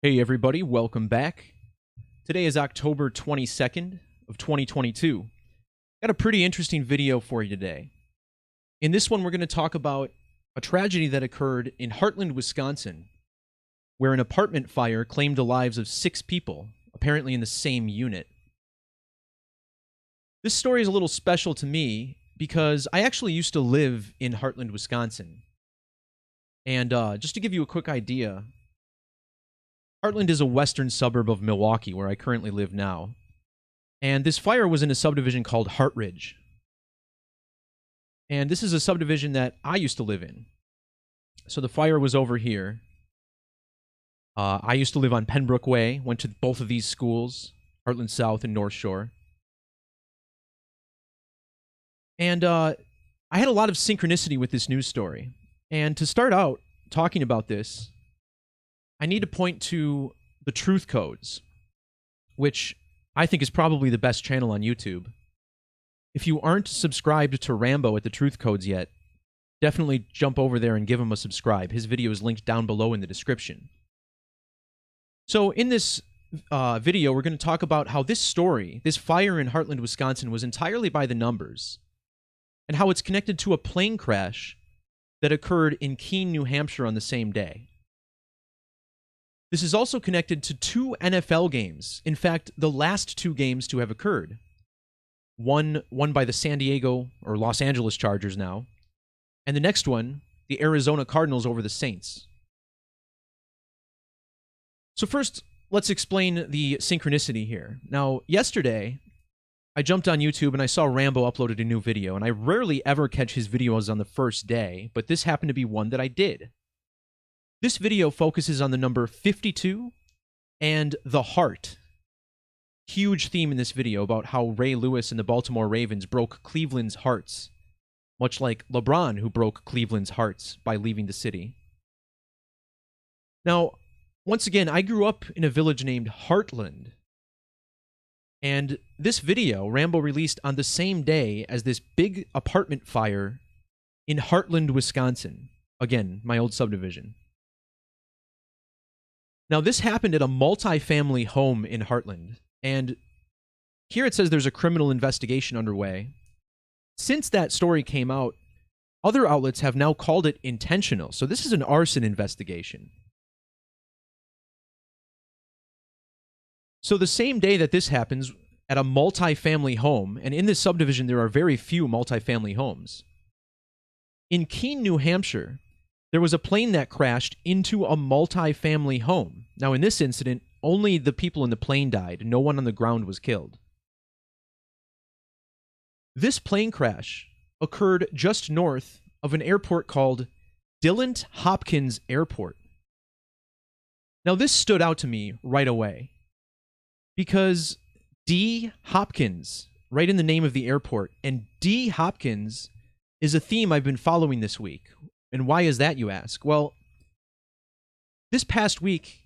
Hey everybody, welcome back. Today is October 22nd of 2022. Got a pretty interesting video for you today. In this one, we're going to talk about a tragedy that occurred in Heartland, Wisconsin, where an apartment fire claimed the lives of 6 people, apparently in the same unit. This story is a little special to me because I actually used to live in Heartland, Wisconsin. And just to give you a quick idea, Heartland is a western suburb of Milwaukee, where I currently live now. And this fire was in a subdivision called Hartridge. And this is a subdivision that I used to live in. So the fire was over here. I used to live on Pembroke Way, went to both of these schools, Heartland South and North Shore. And I had a lot of synchronicity with this news story. And to start out talking about this, I need to point to the Truth Codes, which I think is probably the best channel on YouTube. If you aren't subscribed to Rambo at the Truth Codes yet, definitely jump over there and give him a subscribe. His video is linked down below in the description. So in this video, we're going to talk about how this story, this fire in Heartland, Wisconsin, was entirely by the numbers, and how it's connected to a plane crash that occurred in Keene, New Hampshire on the same day. This is also connected to 2 NFL games. In fact, the last 2 games to have occurred. One by the San Diego, or Los Angeles Chargers now, and the next one, the Arizona Cardinals over the Saints. So first, let's explain the synchronicity here. Now, yesterday, I jumped on YouTube and I saw Rambo uploaded a new video, and I rarely ever catch his videos on the first day, but this happened to be one that I did. This video focuses on the number 52 and the heart. Huge theme in this video about how Ray Lewis and the Baltimore Ravens broke Cleveland's hearts, much like LeBron, who broke Cleveland's hearts by leaving the city. Now, once again, I grew up in a village named Heartland, and this video Rambo released on the same day as this big apartment fire in Heartland, Wisconsin. Again, my old subdivision. Now, this happened at a multi-family home in Heartland, and here it says there's a criminal investigation underway. Since that story came out, other outlets have now called it intentional, so this is an arson investigation. So the same day that this happens at a multi-family home, and in this subdivision there are very few multi-family homes, in Keene, New Hampshire, there was a plane that crashed into a multi-family home. Now, in this incident, only the people in the plane died. No one on the ground was killed. This plane crash occurred just north of an airport called Hopkins Airport. Now, this stood out to me right away because D. Hopkins, right in the name of the airport, and D. Hopkins is a theme I've been following this week. And why is that, you ask? Well, this past week,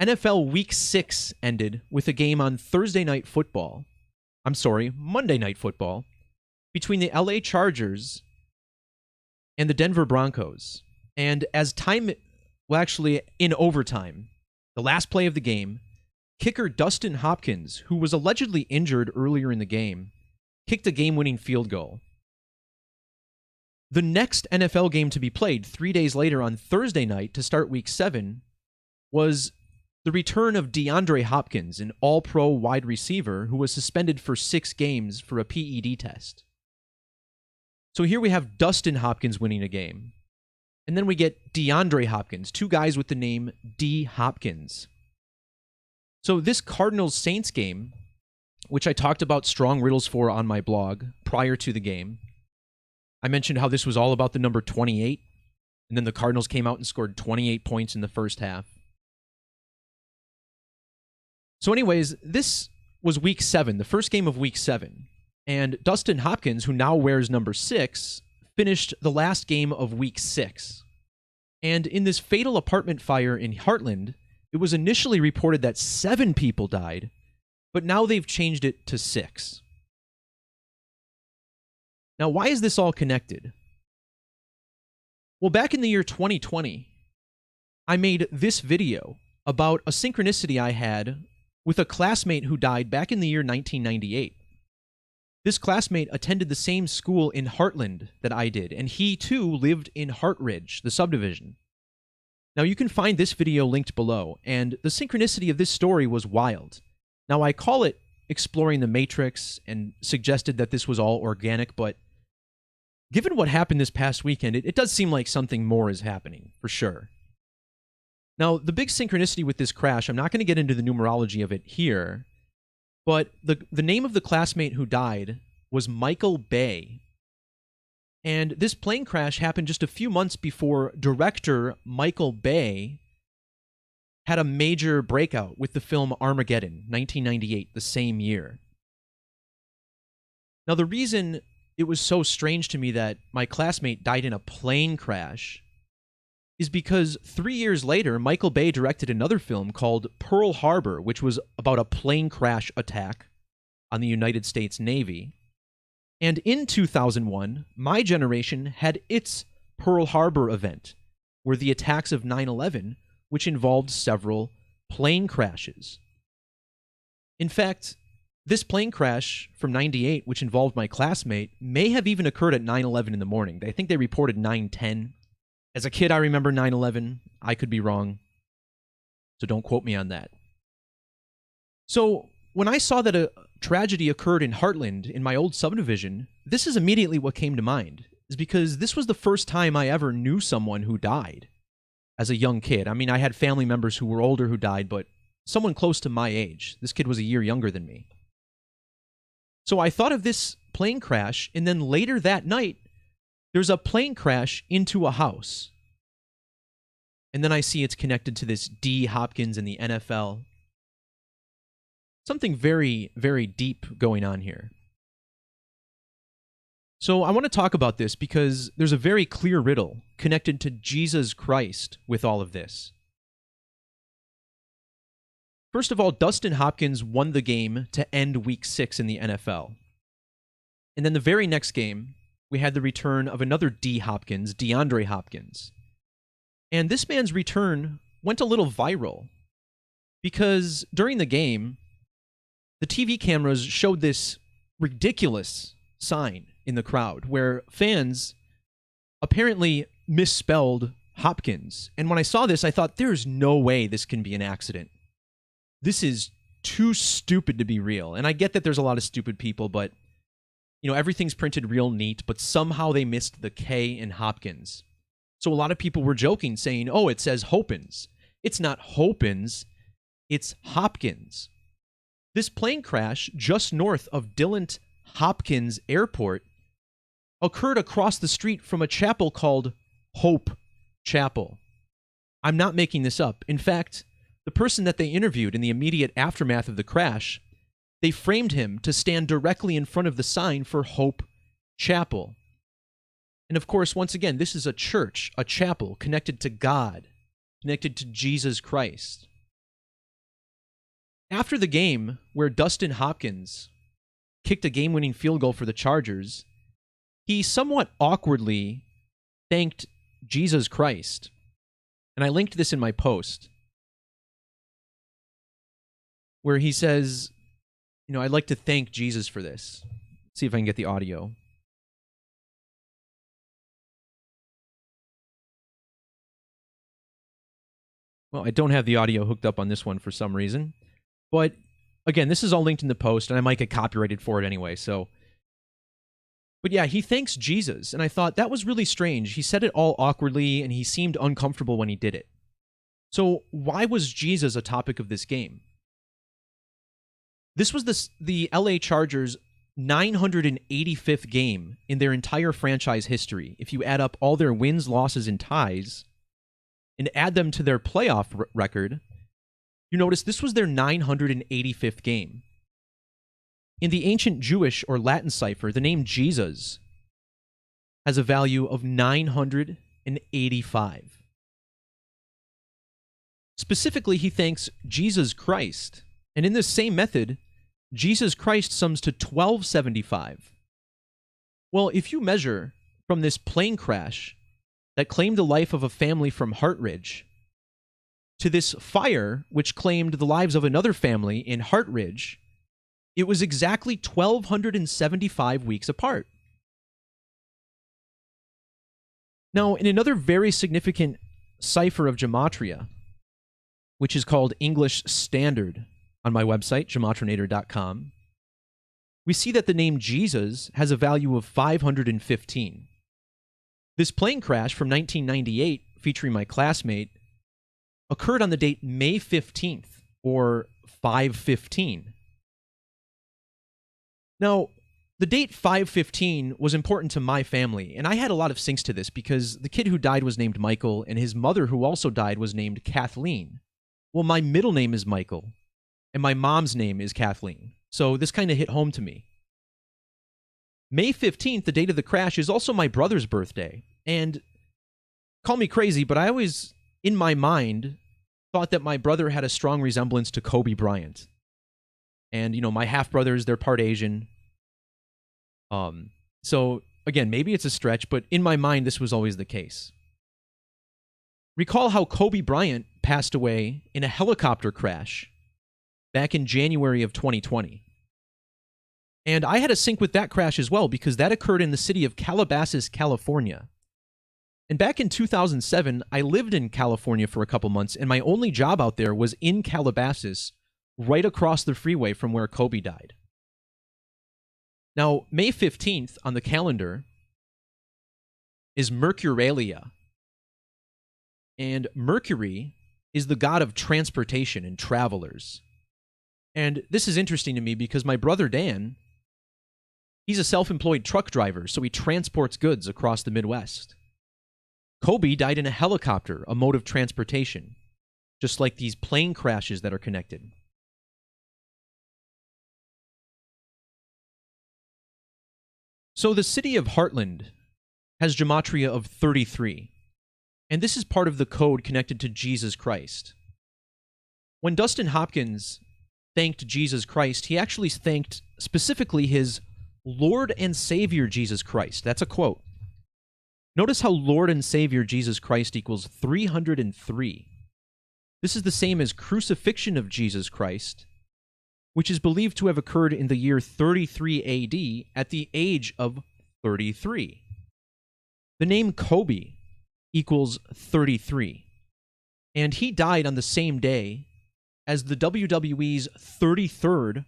NFL Week 6 ended with a game on Monday Night Football, between the LA Chargers and the Denver Broncos. And in overtime, the last play of the game, kicker Dustin Hopkins, who was allegedly injured earlier in the game, kicked a game-winning field goal. The next NFL game to be played 3 days later on Thursday night to start Week 7 was the return of DeAndre Hopkins, an all-pro wide receiver who was suspended for 6 games for a PED test. So here we have Dustin Hopkins winning a game. And then we get DeAndre Hopkins, 2 guys with the name D. Hopkins. So this Cardinals-Saints game, which I talked about strong riddles for on my blog prior to the game, I mentioned how this was all about the number 28, and then the Cardinals came out and scored 28 points in the first half. So anyways, this was Week 7, the first game of Week 7, and Dustin Hopkins, who now wears number 6, finished the last game of Week 6. And in this fatal apartment fire in Heartland, it was initially reported that 7 people died, but now they've changed it to 6. Now, why is this all connected? Well, back in the year 2020, I made this video about a synchronicity I had with a classmate who died back in the year 1998. This classmate attended the same school in Heartland that I did, and he too lived in Hartridge, the subdivision. Now you can find this video linked below, and the synchronicity of this story was wild. Now I call it exploring the matrix and suggested that this was all organic, but given what happened this past weekend, it does seem like something more is happening, for sure. Now, the big synchronicity with this crash, I'm not going to get into the numerology of it here, but the name of the classmate who died was Michael Bay. And this plane crash happened just a few months before director Michael Bay had a major breakout with the film Armageddon, 1998, the same year. Now, the reason it was so strange to me that my classmate died in a plane crash is because 3 years later, Michael Bay directed another film called Pearl Harbor, which was about a plane crash attack on the United States Navy. And in 2001, my generation had its Pearl Harbor event, where the attacks of 9/11, which involved several plane crashes. In fact, this plane crash from 98, which involved my classmate, may have even occurred at 9/11 in the morning. I think they reported 9:10. As a kid, I remember 9/11. I could be wrong, so don't quote me on that. So when I saw that a tragedy occurred in Heartland, in my old subdivision, this is immediately what came to mind, is because this was the first time I ever knew someone who died as a young kid. I mean, I had family members who were older who died, but someone close to my age. This kid was a year younger than me. So I thought of this plane crash, and then later that night, there's a plane crash into a house. And then I see it's connected to this D. Hopkins in the NFL. Something very, very deep going on here. So I want to talk about this because there's a very clear riddle connected to Jesus Christ with all of this. First of all, Dustin Hopkins won the game to end Week 6 in the NFL. And then the very next game, we had the return of another D. Hopkins, DeAndre Hopkins. And this man's return went a little viral because during the game, the TV cameras showed this ridiculous sign in the crowd where fans apparently misspelled Hopkins. And when I saw this, I thought, there's no way this can be an accident. This is too stupid to be real. And I get that there's a lot of stupid people, but you know, everything's printed real neat, but somehow they missed the K in Hopkins. So a lot of people were joking, saying, oh, it says Hopkins. It's not Hopkins, it's Hopkins. This plane crash just north of Dillon Hopkins Airport occurred across the street from a chapel called Hope Chapel. I'm not making this up. In fact, the person that they interviewed in the immediate aftermath of the crash, they framed him to stand directly in front of the sign for Hope Chapel. And of course, once again, this is a church, a chapel connected to God, connected to Jesus Christ. After the game, where Dustin Hopkins kicked a game-winning field goal for the Chargers, he somewhat awkwardly thanked Jesus Christ. And I linked this in my post, where he says, you know, I'd like to thank Jesus for this. Let's see if I can get the audio. Well, I don't have the audio hooked up on this one for some reason. But again, this is all linked in the post, and I might get copyrighted for it anyway, so. But yeah, he thanks Jesus, and I thought that was really strange. He said it all awkwardly, and he seemed uncomfortable when he did it. So why was Jesus a topic of this game? This was the LA Chargers' 985th game in their entire franchise history. If you add up all their wins, losses, and ties, and add them to their playoff record, you notice this was their 985th game. In the ancient Jewish or Latin cipher, the name Jesus has a value of 985. Specifically, he thanks Jesus Christ. And in this same method, Jesus Christ sums to 1275. Well, if you measure from this plane crash that claimed the life of a family from Hartridge to this fire, which claimed the lives of another family in Hartridge, it was exactly 1,275 weeks apart. Now, in another very significant cipher of Gematria, which is called English Standard on my website, gematrinator.com, we see that the name Jesus has a value of 515. This plane crash from 1998, featuring my classmate, occurred on the date May 15th, or 515. Now, the date 515 was important to my family, and I had a lot of syncs to this because the kid who died was named Michael, and his mother, who also died, was named Kathleen. Well, my middle name is Michael, and my mom's name is Kathleen, so this kind of hit home to me. May 15th, the date of the crash, is also my brother's birthday, and call me crazy, but I always, in my mind, thought that my brother had a strong resemblance to Kobe Bryant. And, my half-brothers, they're part Asian. So, again, maybe it's a stretch, but in my mind, this was always the case. Recall how Kobe Bryant passed away in a helicopter crash back in January of 2020. And I had a sync with that crash as well because that occurred in the city of Calabasas, California. And back in 2007, I lived in California for a couple months, and my only job out there was in Calabasas, right across the freeway from where Kobe died. Now, May 15th on the calendar is Mercurialia. And Mercury is the god of transportation and travelers. And this is interesting to me because my brother Dan, he's a self-employed truck driver, so he transports goods across the Midwest. Kobe died in a helicopter, a mode of transportation, just like these plane crashes that are connected. So the city of Heartland has Gematria of 33, and this is part of the code connected to Jesus Christ. When Dustin Hopkins thanked Jesus Christ, he actually thanked specifically his Lord and Savior Jesus Christ. That's a quote. Notice how Lord and Savior Jesus Christ equals 303. This is the same as crucifixion of Jesus Christ, which is believed to have occurred in the year 33 AD at the age of 33. The name Kobe equals 33, and he died on the same day as the WWE's 33rd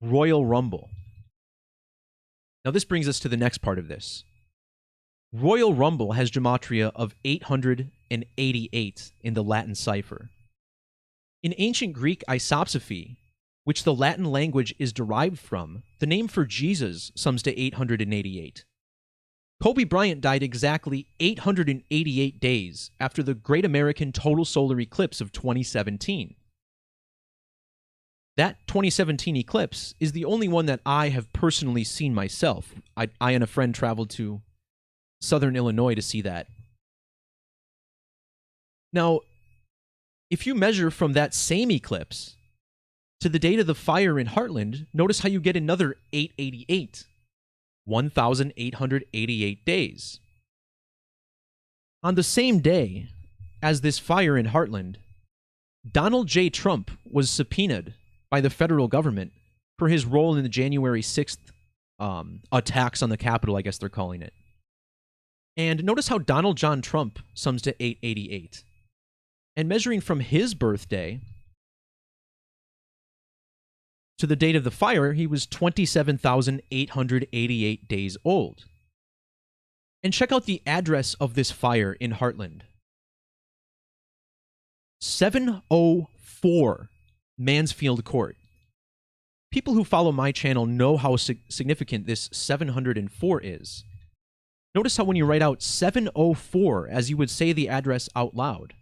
Royal Rumble. Now this brings us to the next part of this. Royal Rumble has Gematria of 888 in the Latin cipher. In ancient Greek isopsephy, which the Latin language is derived from, the name for Jesus sums to 888. Kobe Bryant died exactly 888 days after the Great American Total Solar Eclipse of 2017. That 2017 eclipse is the only one that I have personally seen myself. I and a friend traveled to Southern Illinois to see that. Now, if you measure from that same eclipse to the date of the fire in Heartland, notice how you get another 888. 1,888 days. On the same day as this fire in Heartland, Donald J. Trump was subpoenaed by the federal government for his role in the January 6th attacks on the Capitol, I guess they're calling it. And notice how Donald John Trump sums to 888. And measuring from his birthday to the date of the fire, he was 27,888 days old. And check out the address of this fire in Heartland. 704 Mansfield Court. People who follow my channel know how significant this 704 is. Notice how when you write out 704, as you would say the address out loud,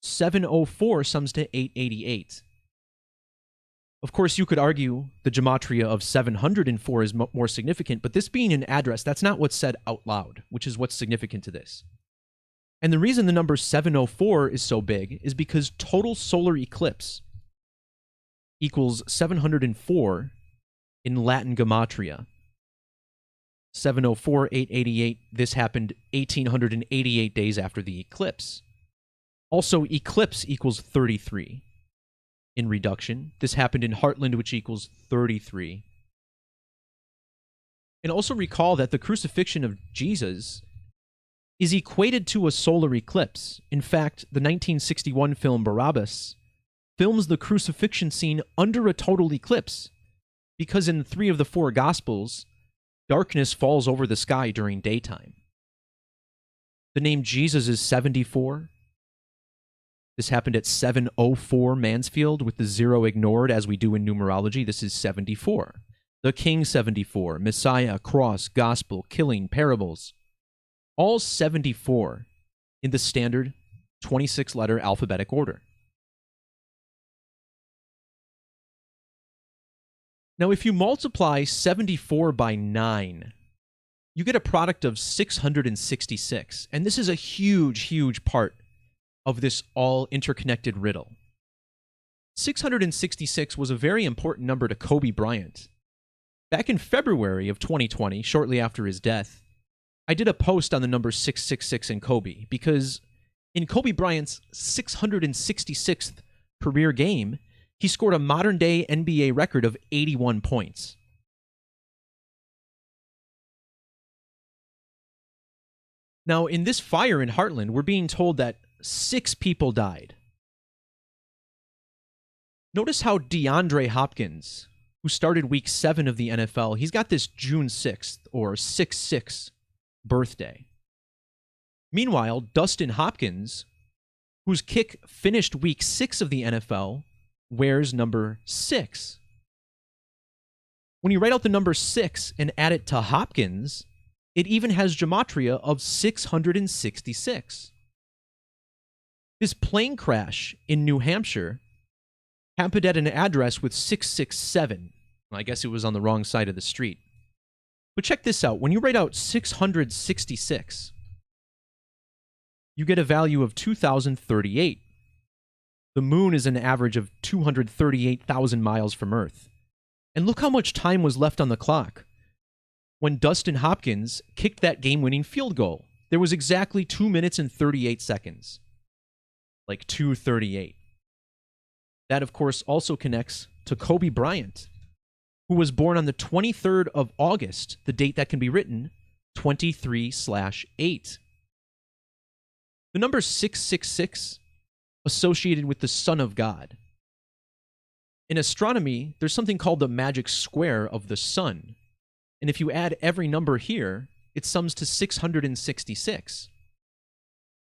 704 sums to 888. Of course, you could argue the Gematria of 704 is more significant, but this being an address, that's not what's said out loud, which is what's significant to this. And the reason the number 704 is so big is because total solar eclipse equals 704 in Latin Gematria. 704, 888, this happened 1,888 days after the eclipse. Also, eclipse equals 33 in reduction. This happened in Heartland, which equals 33. And also recall that the crucifixion of Jesus is equated to a solar eclipse. In fact, the 1961 film Barabbas films the crucifixion scene under a total eclipse because in 3 of the 4 Gospels, darkness falls over the sky during daytime. The name Jesus is 74. This happened at 704 Mansfield with the 0 ignored as we do in numerology. This is 74. The King 74, Messiah, Cross, Gospel, Killing, Parables. All 74 in the standard 26-letter alphabetic order. Now, if you multiply 74 by 9, you get a product of 666. And this is a huge, huge part of this all interconnected riddle. 666 was a very important number to Kobe Bryant. Back in February of 2020, shortly after his death, I did a post on the number 666 in Kobe because in Kobe Bryant's 666th career game, he scored a modern-day NBA record of 81 points. Now, in this fire in Heartland, we're being told that 6 people died. Notice how DeAndre Hopkins, who started week 7 of the NFL, he's got this June 6th, or 6-6 birthday. Meanwhile, Dustin Hopkins, whose kick finished week 6 of the NFL, wears number 6. When you write out the number 6 and add it to Hopkins, it even has Gematria of 666. This plane crash in New Hampshire happened at an address with 667. I guess it was on the wrong side of the street. But check this out. When you write out 666, you get a value of 2038. The moon is an average of 238,000 miles from Earth. And look how much time was left on the clock. When Dustin Hopkins kicked that game-winning field goal, there was exactly 2 minutes and 38 seconds. Like 2:38. That, of course, also connects to Kobe Bryant, who was born on the 23rd of August, the date that can be written 23/8. The number 666 associated with the Son of God. In astronomy, there's something called the magic square of the sun. And if you add every number here, it sums to 666.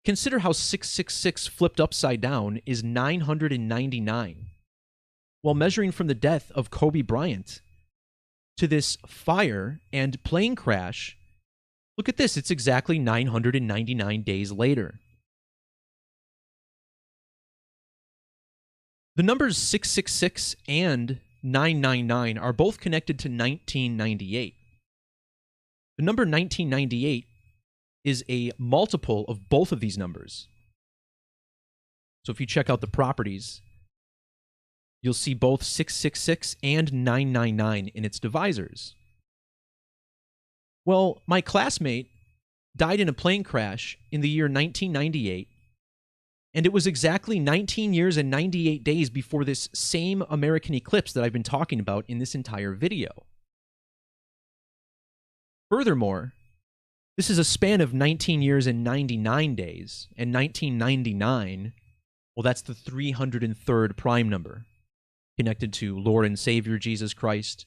Consider how 666 flipped upside down is 999. While measuring from the death of Kobe Bryant to this fire and plane crash, look at this, it's exactly 999 days later. The numbers 666 and 999 are both connected to 1998. The number 1998 is a multiple of both of these numbers. So if you check out the properties, you'll see both 666 and 999 in its divisors. Well, my classmate died in a plane crash in the year 1998, and it was exactly 19 years and 98 days before this same American eclipse that I've been talking about in this entire video. Furthermore, this is a span of 19 years and 99 days, and 1999, well, that's the 303rd prime number, connected to Lord and Savior Jesus Christ,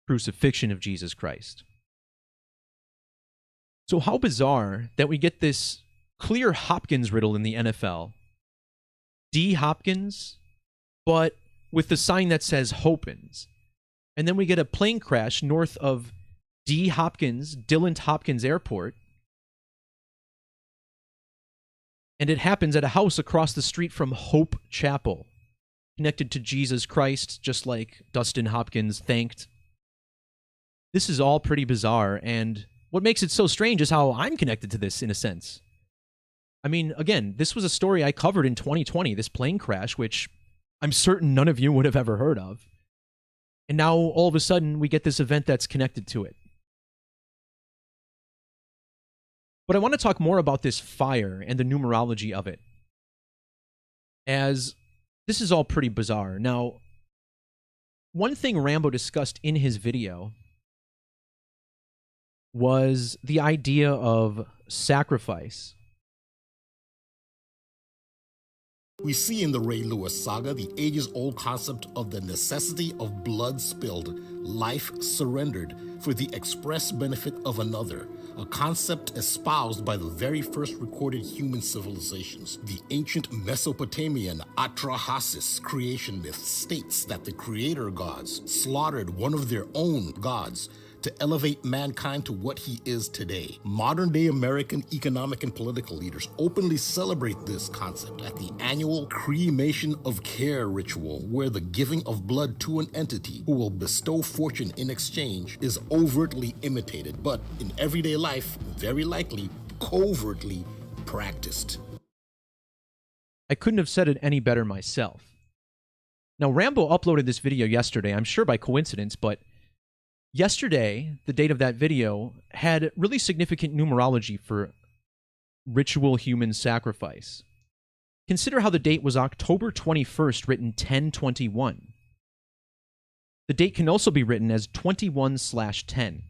crucifixion of Jesus Christ. So how bizarre that we get this clear Hopkins riddle in the NFL. D. Hopkins, but with the sign that says Hopkins. And then we get a plane crash north of D. Hopkins, Dillon Hopkins Airport. And it happens at a house across the street from Hope Chapel, connected to Jesus Christ, just like Dustin Hopkins thanked. This is all pretty bizarre, and what makes it so strange is how I'm connected to this, in a sense. I mean, again, this was a story I covered in 2020, this plane crash, which I'm certain none of you would have ever heard of. And now, all of a sudden, we get this event that's connected to it. But I want to talk more about this fire and the numerology of it. as this is all pretty bizarre. Now, one thing Rambo discussed in his video was the idea of sacrifice. We see in the Ray Lewis saga the ages-old concept of the necessity of blood spilled, life surrendered for the express benefit of another, a concept espoused by the very first recorded human civilizations. The ancient Mesopotamian Atrahasis creation myth states that the creator gods slaughtered one of their own gods to elevate mankind to what he is today. Modern-day American economic and political leaders openly celebrate this concept at the annual cremation of care ritual, where the giving of blood to an entity who will bestow fortune in exchange is overtly imitated, but in everyday life, very likely covertly practiced. I couldn't have said it any better myself. Now, Rambo uploaded this video yesterday, I'm sure by coincidence, but yesterday, the date of that video, had really significant numerology for ritual human sacrifice. Consider how the date was October 21st, written 1021. The date can also be written as 21/10.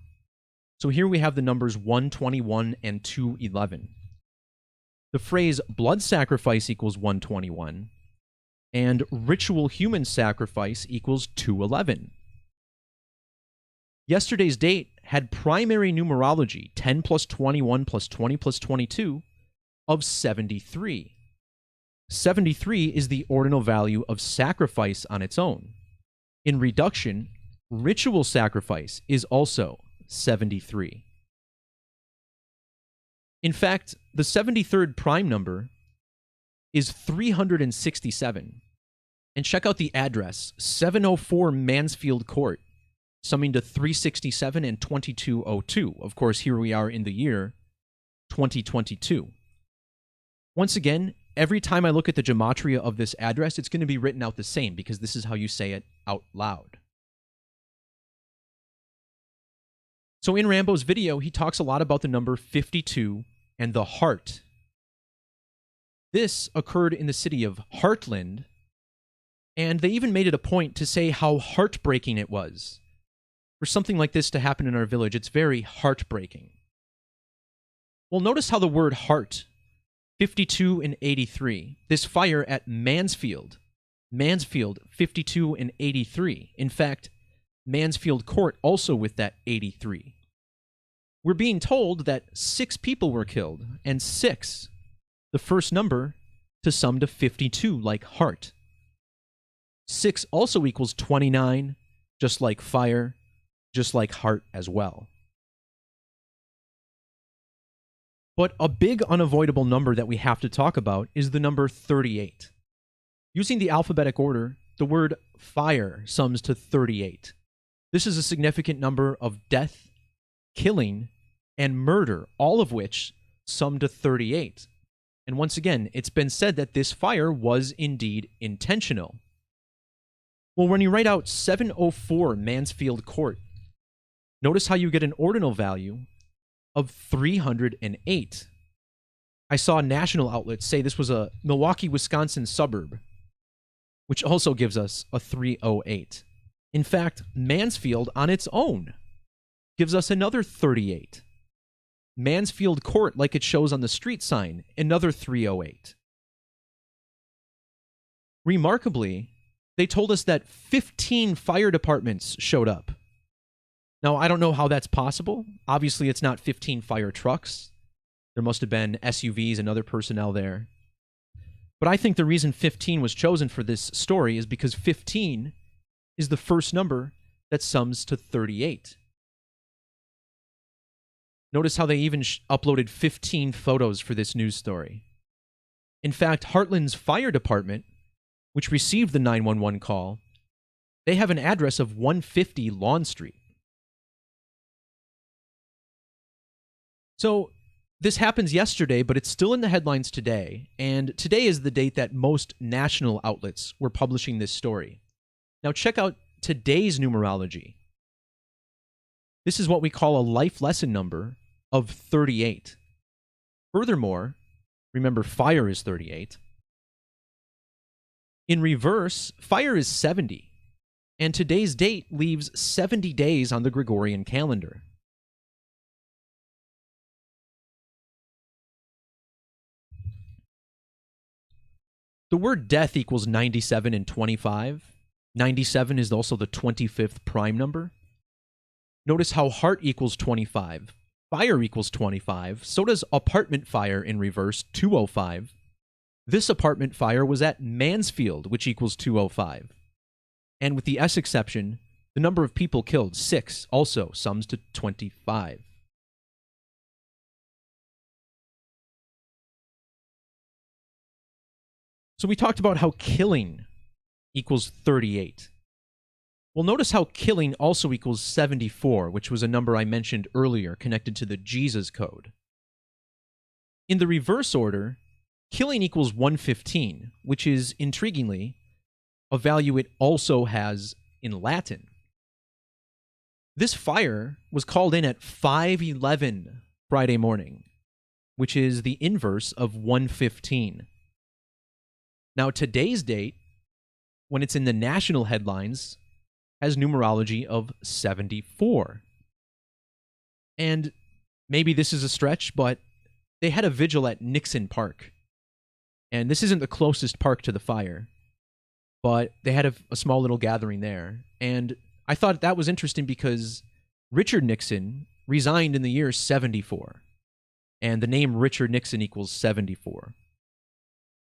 So here we have the numbers 121 and 211. The phrase blood sacrifice equals 121, and ritual human sacrifice equals 211. Yesterday's date had primary numerology 10 plus 21 plus 20 plus 22 of 73. 73 is the ordinal value of sacrifice on its own. In reduction, ritual sacrifice is also 73. In fact, the 73rd prime number is 367. And check out the address, 704 Mansfield Court, summing to 367 and 2202. Of course, here we are in the year 2022. Once again, every time I look at the gematria of this address, it's going to be written out the same because this is how you say it out loud. So in Rambo's video, he talks a lot about the number 52 and the heart. This occurred in the city of Heartland, and they even made it a point to say how heartbreaking it was for something like this to happen in our village. It's very heartbreaking. Well, notice how the word heart, 52 and 83, this fire at Mansfield, 52 and 83. In fact, Mansfield Court also with that 83. We're being told that 6 people were killed, and 6, the first number, to sum to 52, like heart. 6 also equals 29, just like fire, just like heart as well. But a big unavoidable number that we have to talk about is the number 38. Using the alphabetic order, the word fire sums to 38. This is a significant number of death, killing, and murder, all of which sum to 38. And once again, it's been said that this fire was indeed intentional. Well, when you write out 704 Mansfield Court, notice how you get an ordinal value of 308. I saw national outlets say this was a Milwaukee, Wisconsin suburb, which also gives us a 308. In fact, Mansfield on its own gives us another 38. Mansfield Court, like it shows on the street sign, another 308. Remarkably, they told us that 15 fire departments showed up. Now, I don't know how that's possible. Obviously, it's not 15 fire trucks. There must have been SUVs and other personnel there. But I think the reason 15 was chosen for this story is because 15 is the first number that sums to 38. Notice how they even uploaded 15 photos for this news story. In fact, Heartland's fire department, which received the 911 call, they have an address of 150 Lawn Street. So this happens yesterday, but it's still in the headlines today, and today is the date that most national outlets were publishing this story. Now check out today's numerology. This is what we call a life lesson number of 38. Furthermore, remember fire is 38. In reverse, fire is 70, and today's date leaves 70 days on the Gregorian calendar. The word death equals 97 and 25. 97 is also the 25th prime number. Notice how heart equals 25. Fire equals 25. So does apartment fire in reverse, 205. This apartment fire was at Mansfield, which equals 205. And with the S exception, the number of people killed, 6, also sums to 25. So we talked about how killing equals 38. Well, notice how killing also equals 74, which was a number I mentioned earlier connected to the Jesus code. In the reverse order, killing equals 115, which is, intriguingly, a value it also has in Latin. This fire was called in at 5:11 Friday morning, which is the inverse of 115. Now, today's date, when it's in the national headlines, has numerology of 74. And maybe this is a stretch, but they had a vigil at Nixon Park. And this isn't the closest park to the fire, but they had a small little gathering there. And I thought that was interesting because Richard Nixon resigned in the year 74. And the name Richard Nixon equals 74.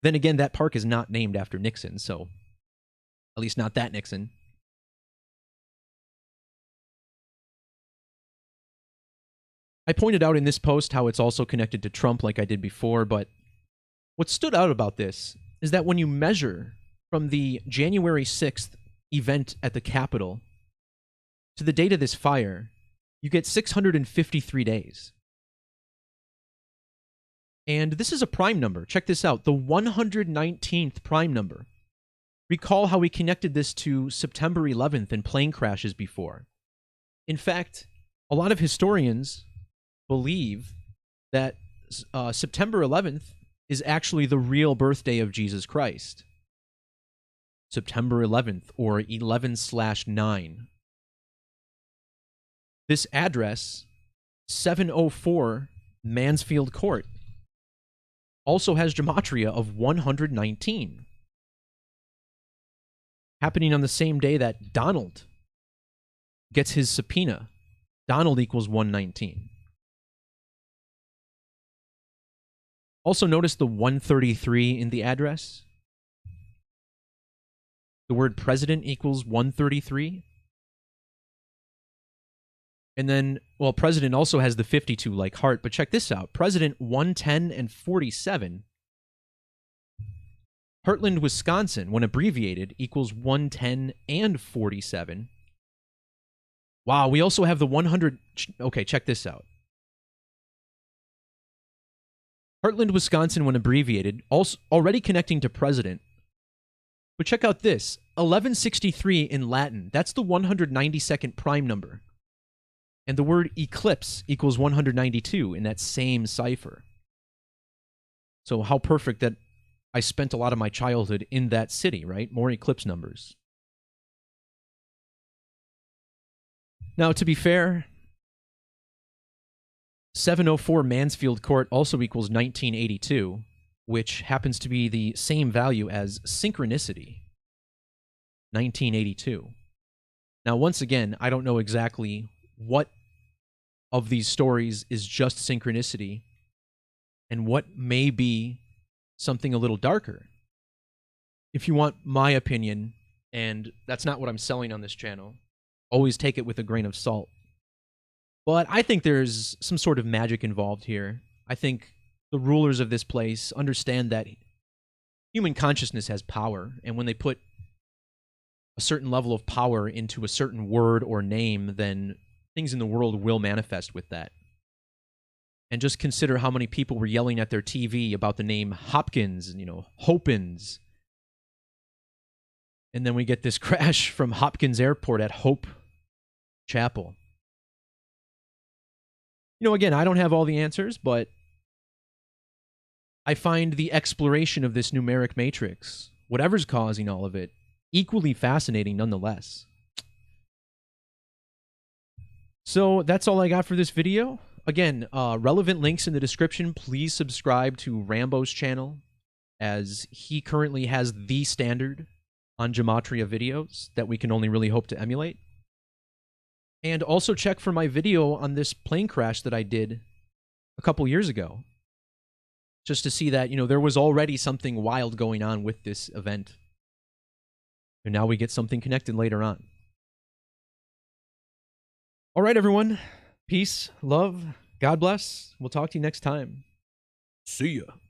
Then again, that park is not named after Nixon, so at least not that Nixon. I pointed out in this post how it's also connected to Trump like I did before, but what stood out about this is that when you measure from the January 6th event at the Capitol to the date of this fire, you get 653 days. And this is a prime number. Check this out. The 119th prime number. Recall how we connected this to September 11th and plane crashes before. In fact, a lot of historians believe that September 11th is actually the real birthday of Jesus Christ. September 11th, or 11/9. This address, 704 Mansfield Court, also has Gematria of 119. Happening on the same day that Donald gets his subpoena. Donald equals 119. Also notice the 133 in the address. The word president equals 133. And then, well, president also has the 52 like heart, but check this out. President 110 and 47. Heartland, Wisconsin, when abbreviated, equals 110 and 47. Wow, we also have the 100... Okay, check this out. Heartland, Wisconsin, when abbreviated, also already connecting to president. But check out this. 1163 in Latin. That's the 192nd prime number. And the word eclipse equals 192 in that same cipher. So how perfect that I spent a lot of my childhood in that city, right? More eclipse numbers. Now, to be fair, 704 Mansfield Court also equals 1982, which happens to be the same value as Synchronicity, 1982. Now, once again, I don't know exactly what of these stories is just synchronicity and what may be something a little darker. If you want my opinion, and that's not what I'm selling on this channel, always take it with a grain of salt. But I think there's some sort of magic involved here. I think the rulers of this place understand that human consciousness has power, and when they put a certain level of power into a certain word or name, then things in the world will manifest with that. And just consider how many people were yelling at their TV about the name Hopkins and, Hopkins. And then we get this crash from Hopkins Airport at Hope Chapel. Again, I don't have all the answers, but I find the exploration of this numeric matrix whatever's causing all of it, equally fascinating nonetheless. So that's all I got for this video. Again, relevant links in the description. Please subscribe to Rambo's channel, as he currently has the standard on Gematria videos that we can only really hope to emulate. And also check for my video on this plane crash that I did a couple years ago, just to see that, you know, there was already something wild going on with this event. And now we get something connected later on. All right, everyone. Peace, love, God bless. We'll talk to you next time. See ya.